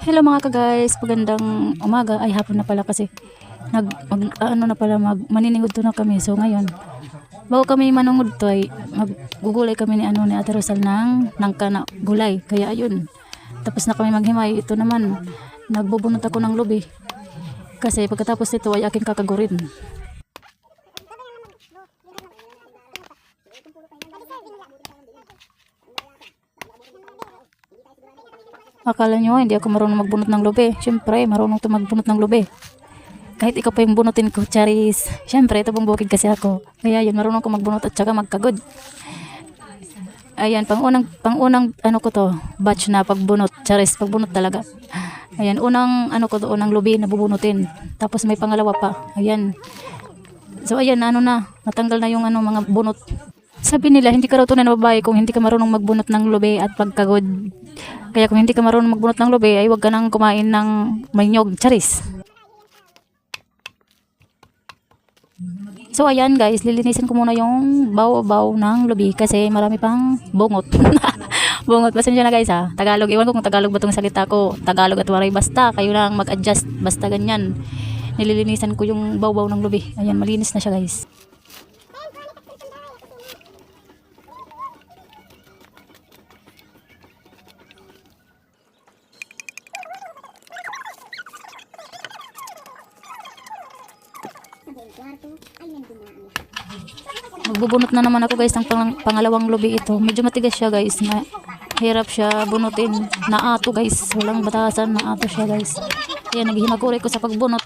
Hello mga ka-guys, magandang umaga, ay hapon na pala kasi maniningod to na kami. So ngayon, bago kami manungod to ay maggugulay kami ni Ate Rosal ng nangka na gulay. Kaya ayun, tapos na kami maghimay. Ito naman, nagbubunot ako ng lubi. Kasi pagkatapos nito ay aking kakagurin. Akala nyo hindi ako marunong magbunot ng lubi. Siyempre, marunong to magbunot ng lubi. Kahit ikaw pa yung bunutin ko, charis. Siyempre, ito pong bukid kasi ako. Kaya yun, marunong ko magbunot at saka magkagod. Ayan, pangunang ano ko to, batch na pagbunot. Charis, pagbunot talaga. Ayan, unang lubi na bubunutin. Tapos may pangalawa pa. Ayan. So ayan, natanggal na yung mga bunot. Sabi nila, hindi ka raw tunay na babae kung hindi ka marunong magbunot ng lubi at pagkagod. Kaya kung hindi ka marunong magbunot ng lubi, ay huwag ka nang kumain ng may nyog. Charis. So ayan guys, lilinisin ko muna yung baw-baw ng lubi kasi marami pang bungot. Bungot, pasensya na guys ha. Tagalog, iwan ko kung Tagalog ba itong salita ko. Tagalog at waray basta, kayo lang mag-adjust. Basta ganyan. Nililinisan ko yung baw-baw ng lubi. Ayan, malinis na siya guys. Magbubunot na naman ako guys ng pangalawang lubi ito. Medyo matigas siya guys. Hirap siya bunutin. Naato guys. Walang batasan. Naato siya guys. Kaya naghihimaguri ko sa pagbunot.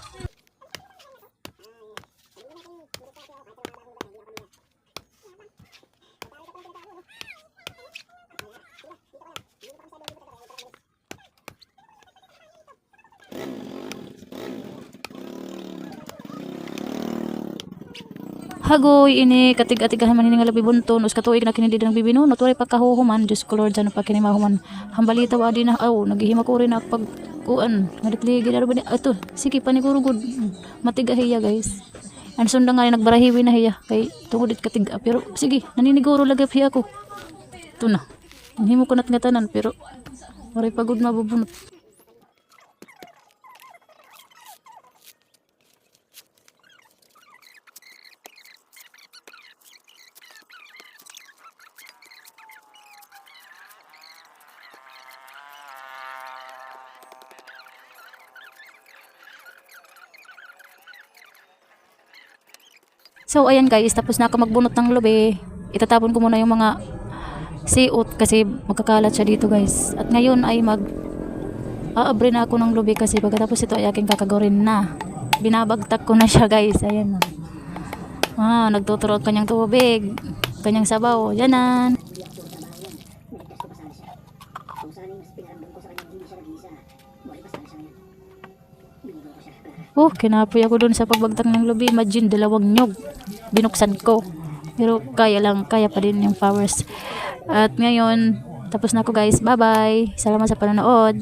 Hagoy ini katig-atigahan maniningal bibunton us katuig na kinindi ng bibino no turay pagkahuhuman Diyos ko Lord sana pagkinimahuman hambalita wa di na naghihimako rin na pagkuan ngaditligid ano ba ni ato sige panigurugod matigahiya guys ang sunda nga nagbarahiwi na hiya kay tungod it katig pero sige naniniguro lagi hiya ko ito na himo ko nat nga tanan pero waray pagod mabubunot. So ayan guys, tapos na ako magbunot ng lubi. Itatapon ko muna yung mga siot kasi magkakalat siya dito guys. At ngayon ay aabre na ako ng lubi kasi pagkatapos ito ay aking kakagurin na. Binabagtak ko na siya guys. Ayan na. Nagtuturo kanyang tubig, kanyang sabaw. Yanan. Kinapoy ako dun sa pagbagtak ng lubi. Imagine, 2 nyog. Binuksan ko. Pero kaya pa din yung powers. At ngayon, tapos na ako guys. Bye-bye. Salamat sa panonood.